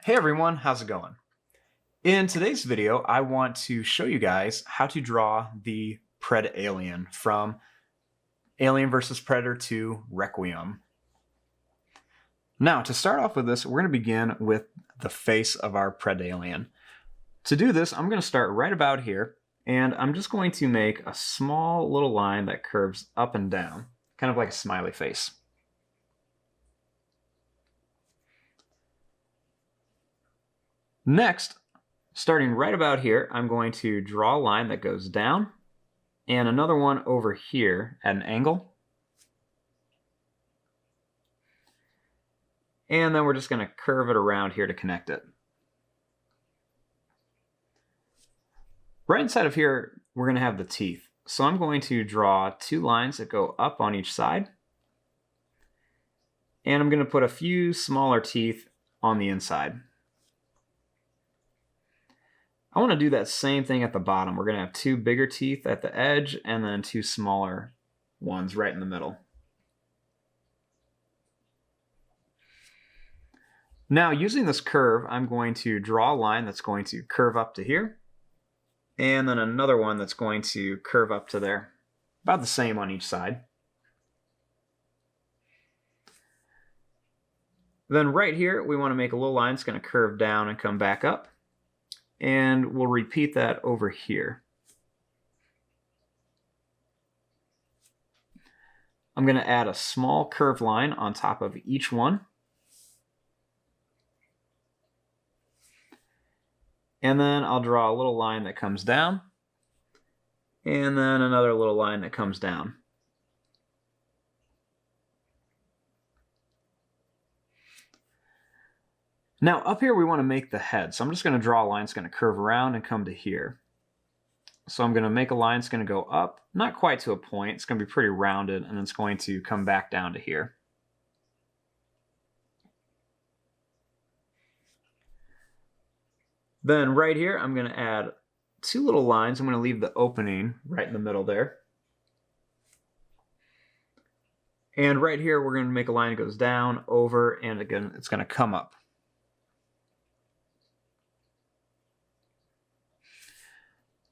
Hey everyone, how's it going? In today's video, I want to show you guys how to draw the PREDALIEN from Alien vs. Predator 2 Requiem. Now, to start off with this, we're going to begin with the face of our PREDALIEN. To do this, I'm going to start right about here, and I'm just going to make a small little line that curves up and down, kind of like a smiley face. Next, starting right about here, I'm going to draw a line that goes down and another one over here at an angle. And then we're just going to curve it around here to connect it. Right inside of here, we're going to have the teeth. So I'm going to draw two lines that go up on each side. And I'm going to put a few smaller teeth on the inside. I want to do that same thing at the bottom. We're going to have two bigger teeth at the edge and then two smaller ones right in the middle. Now, using this curve, I'm going to draw a line that's going to curve up to here, and then another one that's going to curve up to there. About the same on each side. Then right here, we want to make a little line that's going to curve down and come back up. And we'll repeat that over here. I'm going to add a small curved line on top of each one. And then I'll draw a little line that comes down. And then another little line that comes down. Now up here we want to make the head, so I'm just going to draw a line that's going to curve around and come to here. So I'm going to make a line that's going to go up, not quite to a point, it's going to be pretty rounded, and it's going to come back down to here. Then right here I'm going to add two little lines. I'm going to leave the opening right in the middle there. And right here we're going to make a line that goes down, over, and again it's going to come up.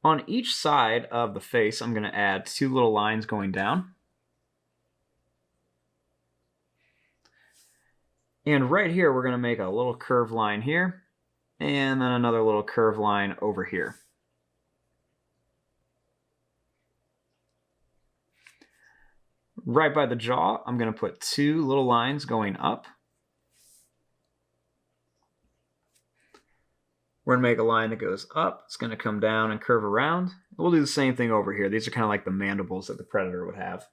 On each side of the face, I'm going to add two little lines going down. And right here, we're going to make a little curved line here, and then another little curved line over here. Right by the jaw, I'm going to put two little lines going up. We're going to make a line that goes up. It's going to come down and curve around. We'll do the same thing over here. These are kind of like the mandibles that the predator would have.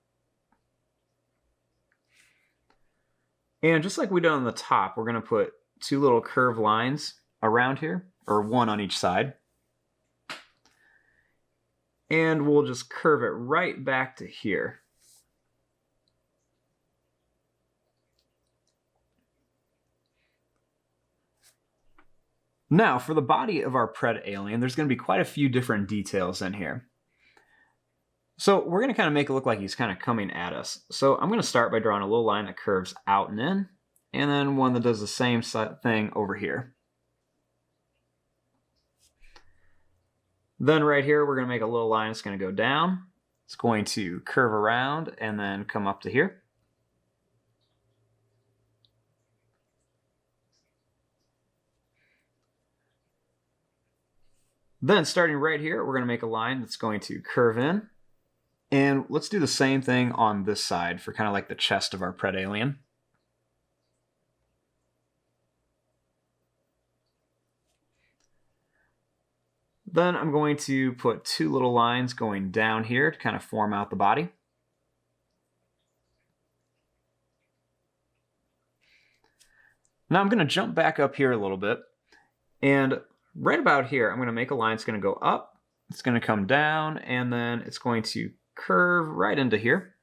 And just like we did on the top, we're going to put two little curved lines around here, or one on each side. And we'll just curve it right back to here. Now, for the body of our PREDALIEN, there's going to be quite a few different details in here. So we're going to kind of make it look like he's kind of coming at us. So I'm going to start by drawing a little line that curves out and in, and then one that does the same thing over here. Then right here, we're going to make a little line that's going to go down. It's going to curve around and then come up to here. Then starting right here, we're going to make a line that's going to curve in. And let's do the same thing on this side for kind of like the chest of our PREDALIEN. Then I'm going to put two little lines going down here to kind of form out the body. Now I'm going to jump back up here a little bit, and right about here, I'm going to make a line that's going to go up, it's going to come down, and then it's going to curve right into here.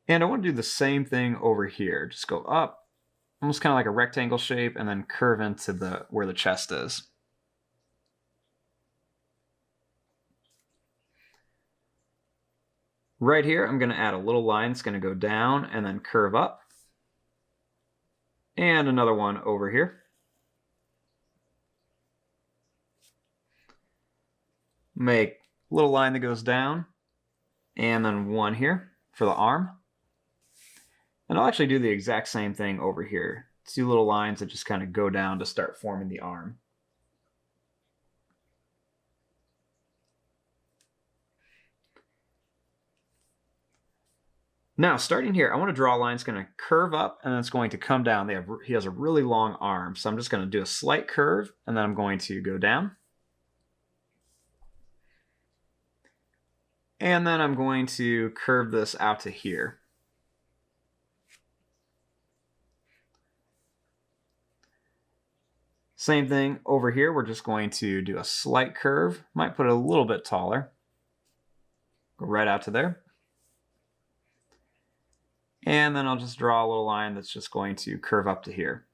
And I want to do the same thing over here. Just go up, almost kind of like a rectangle shape, and then curve into where the chest is. Right here, I'm going to add a little line that's going to go down and then curve up. And another one over here. Make a little line that goes down, and then one here for the arm. And I'll actually do the exact same thing over here. 2 little lines that just kind of go down to start forming the arm. Now, starting here, I want to draw a line that's going to curve up and then it's going to come down. He has a really long arm, so I'm just going to do a slight curve and then I'm going to go down. And then I'm going to curve this out to here. Same thing over here, we're just going to do a slight curve. Might put it a little bit taller. Go right out to there. And then I'll just draw a little line that's just going to curve up to here.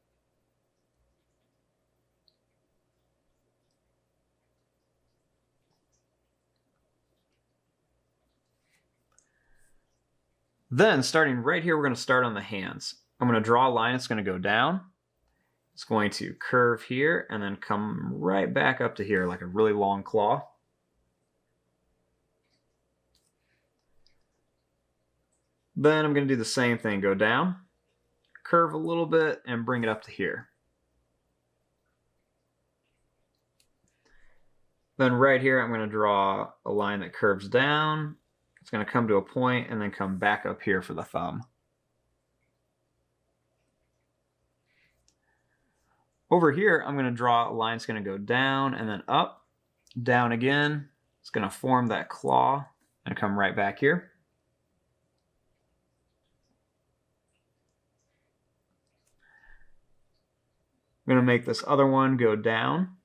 Then, starting right here, we're going to start on the hands. I'm going to draw a line that's going to go down. It's going to curve here and then come right back up to here like a really long claw. Then I'm going to do the same thing, go down, curve a little bit, and bring it up to here. Then right here, I'm going to draw a line that curves down. It's going to come to a point and then come back up here for the thumb. Over here, I'm going to draw a line that's going to go down and then up, down again. It's going to form that claw and come right back here. I'm going to make this other one go down,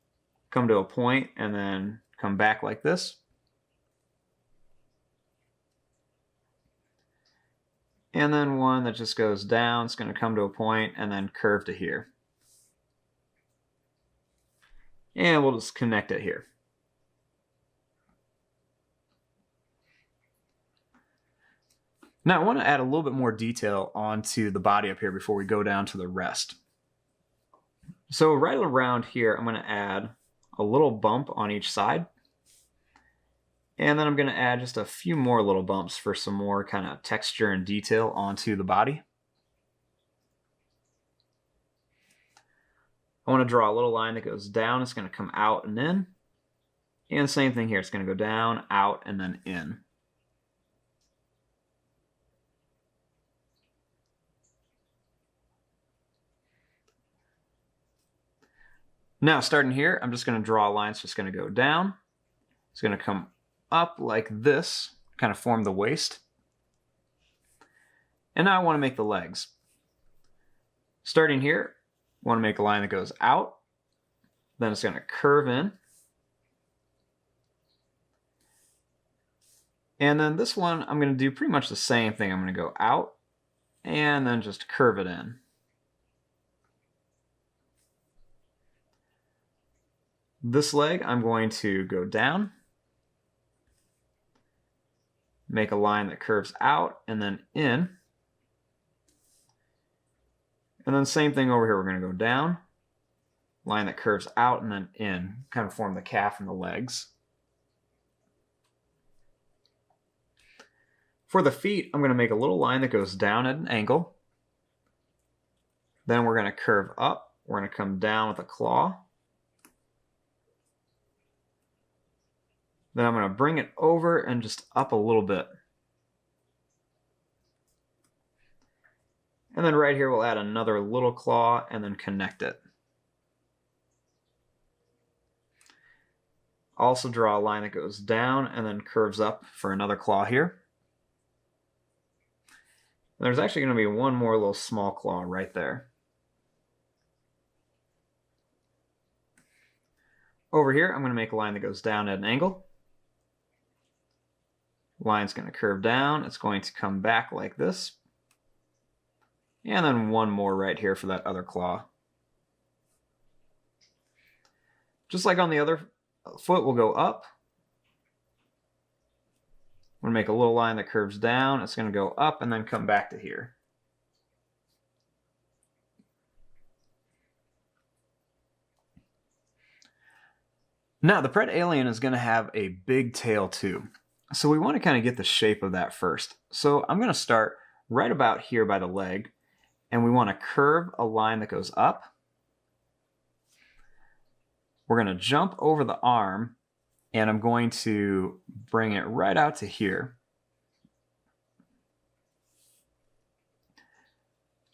come to a point, and then come back like this. And then one that just goes down, it's going to come to a point and then curve to here. And we'll just connect it here. Now I want to add a little bit more detail onto the body up here before we go down to the rest. So right around here, I'm going to add a little bump on each side. And then I'm going to add just a few more little bumps for some more kind of texture and detail onto the body. I want to draw a little line that goes down. It's going to come out and in. And same thing here. It's going to go down, out, and then in. Now, starting here, I'm just going to draw a line that's just going to go down. It's going to come up like this, kind of form the waist. And now I want to make the legs. Starting here, I want to make a line that goes out. Then it's going to curve in. And then this one, I'm going to do pretty much the same thing. I'm going to go out and then just curve it in. This leg, I'm going to go down, make a line that curves out and then in. And then same thing over here, we're going to go down, line that curves out and then in, kind of form the calf and the legs. For the feet, I'm going to make a little line that goes down at an angle. Then we're going to curve up, we're going to come down with a claw. Then I'm going to bring it over and just up a little bit. And then right here we'll add another little claw and then connect it. Also draw a line that goes down and then curves up for another claw here. There's actually going to be one more little small claw right there. Over here, I'm going to make a line that goes down at an angle. Line's going to curve down. It's going to come back like this. And then one more right here for that other claw. Just like on the other foot, we'll go up. I'm going to make a little line that curves down. It's going to go up and then come back to here. Now, the pred alien is going to have a big tail too. So we want to kind of get the shape of that first. So I'm going to start right about here by the leg, and we want to curve a line that goes up. We're going to jump over the arm, and I'm going to bring it right out to here.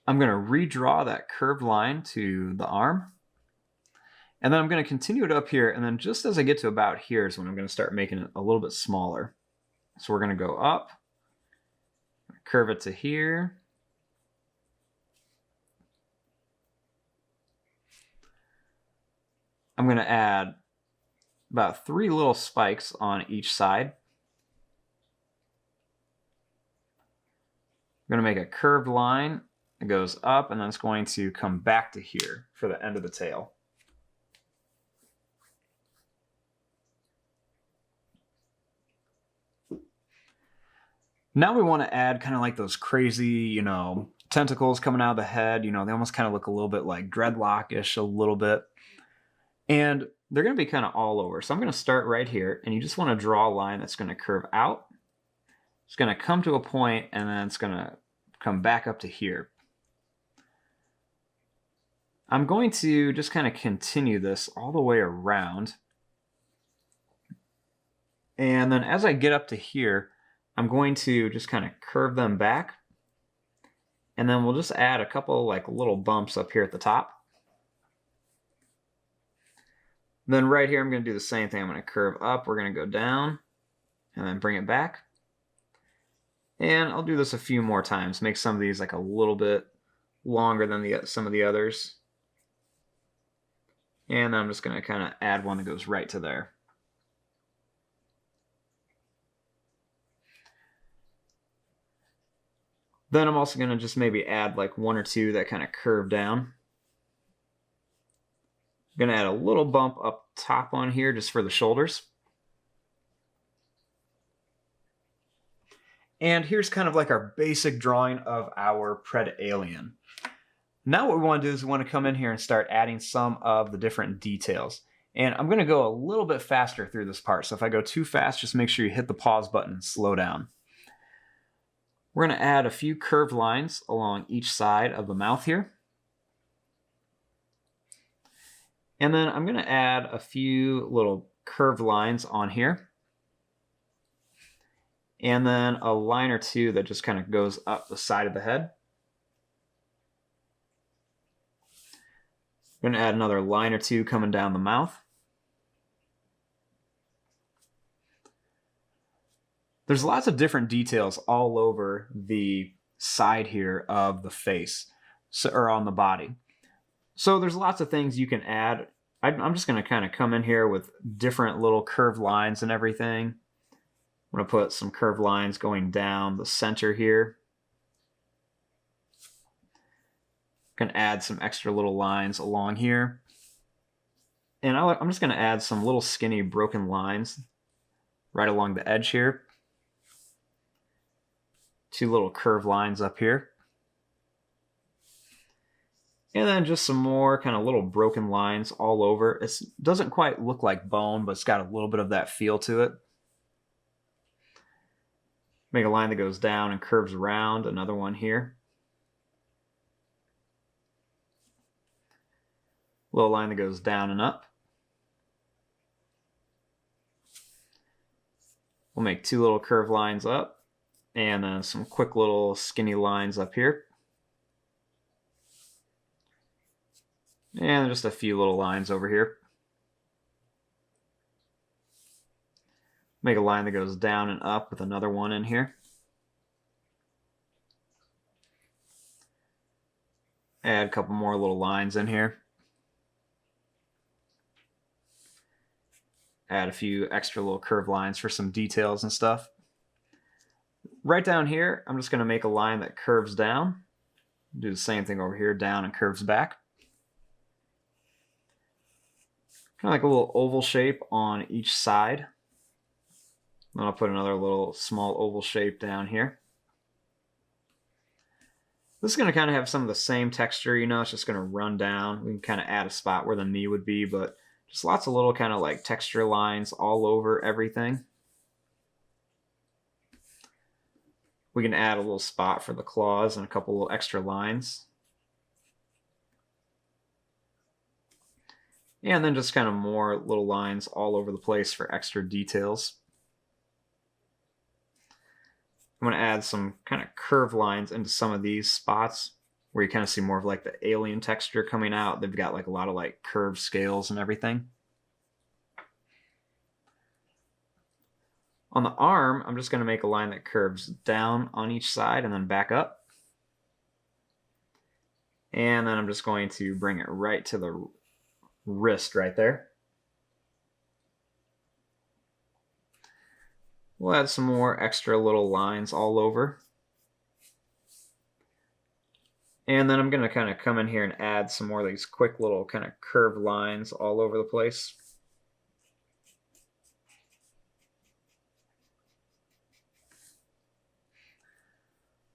I'm going to redraw that curved line to the arm. And then I'm going to continue it up here, and then just as I get to about here is when I'm going to start making it a little bit smaller. So we're going to go up, curve it to here. I'm going to add about 3 little spikes on each side. I'm going to make a curved line that goes up, and then it's going to come back to here for the end of the tail. Now we want to add kind of like those crazy, tentacles coming out of the head. They almost kind of look a little bit like dreadlock-ish a little bit. And they're going to be kind of all over. So I'm going to start right here, and you just want to draw a line that's going to curve out. It's going to come to a point, and then it's going to come back up to here. I'm going to just kind of continue this all the way around. And then as I get up to here, I'm going to just kind of curve them back. And then we'll just add a couple like little bumps up here at the top. Then right here, I'm going to do the same thing. I'm going to curve up. We're going to go down and then bring it back. And I'll do this a few more times. Make some of these like a little bit longer than some of the others. And I'm just going to kind of add one that goes right to there. Then I'm also going to just maybe add like 1 or 2 that kind of curve down. I'm going to add a little bump up top on here just for the shoulders. And here's kind of like our basic drawing of our pred alien. Now what we want to do is we want to come in here and start adding some of the different details. And I'm going to go a little bit faster through this part. So if I go too fast, just make sure you hit the pause button and slow down. We're going to add a few curved lines along each side of the mouth here. And then I'm going to add a few little curved lines on here. And then a line or 2 that just kind of goes up the side of the head. I'm going to add another line or 2 coming down the mouth. There's lots of different details all over the side here of the face, or on the body. So there's lots of things you can add. I'm just going to kind of come in here with different little curved lines and everything. I'm going to put some curved lines going down the center here. Going to add some extra little lines along here. And I'm just going to add some little skinny broken lines right along the edge here. 2 little curved lines up here. And then just some more kind of little broken lines all over. It doesn't quite look like bone, but it's got a little bit of that feel to it. Make a line that goes down and curves around, another one here. Little line that goes down and up. We'll make 2 little curved lines up. And then some quick little skinny lines up here. And just a few little lines over here. Make a line that goes down and up with another one in here. Add a couple more little lines in here. Add a few extra little curved lines for some details and stuff. Right down here, I'm just going to make a line that curves down. Do the same thing over here, down and curves back. Kind of like a little oval shape on each side. Then I'll put another little small oval shape down here. This is going to kind of have some of the same texture, it's just going to run down. We can kind of add a spot where the knee would be, but Just lots of little kind of like texture lines all over everything. We can add a little spot for the claws and a couple little extra lines. And then just kind of more little lines all over the place for extra details. I'm going to add some kind of curved lines into some of these spots where you kind of see more of like the alien texture coming out. They've got like a lot of like curved scales and everything. On the arm, I'm just going to make a line that curves down on each side and then back up. And then I'm just going to bring it right to the wrist right there. We'll add some more extra little lines all over. And then I'm going to kind of come in here and add some more of these quick little kind of curved lines all over the place.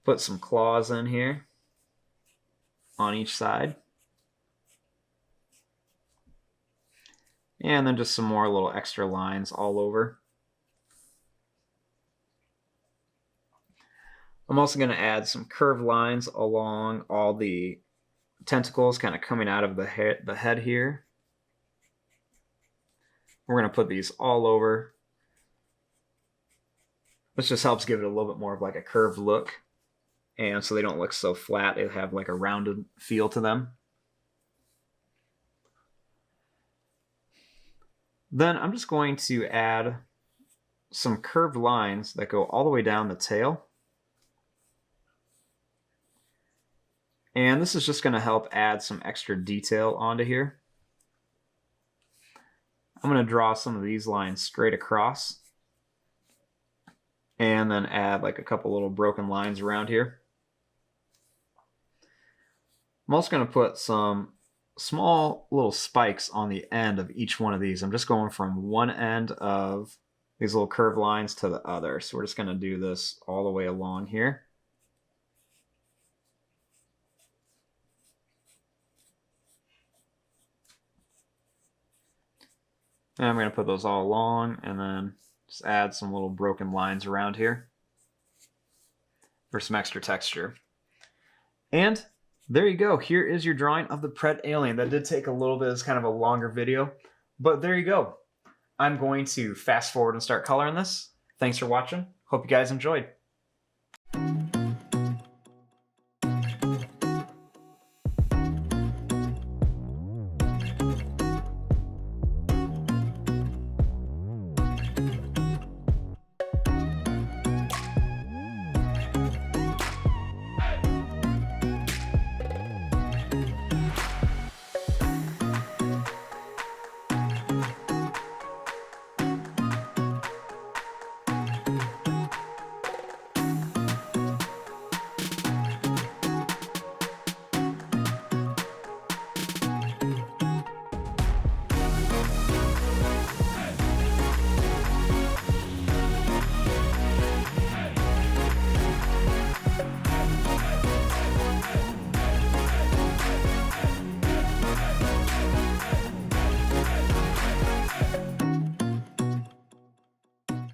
Put some claws in here on each side. And then just some more little extra lines all over. I'm also going to add some curved lines along all the tentacles kind of coming out of the head here. We're going to put these all over. This just helps give it a little bit more of like a curved look. And so they don't look so flat, they have like a rounded feel to them. Then I'm just going to add some curved lines that go all the way down the tail. And this is just going to help add some extra detail onto here. I'm going to draw some of these lines straight across. And then add like a couple little broken lines around here. I'm also going to put some small little spikes on the end of each one of these. I'm just going from one end of these little curved lines to the other. So we're just going to do this all the way along here. And I'm going to put those all along and then just add some little broken lines around here for some extra texture. And there you go. Here is your drawing of the Pred alien. That did take a little bit as kind of a longer video, but there you go. I'm going to fast forward and start coloring this. Thanks for watching. Hope you guys enjoyed.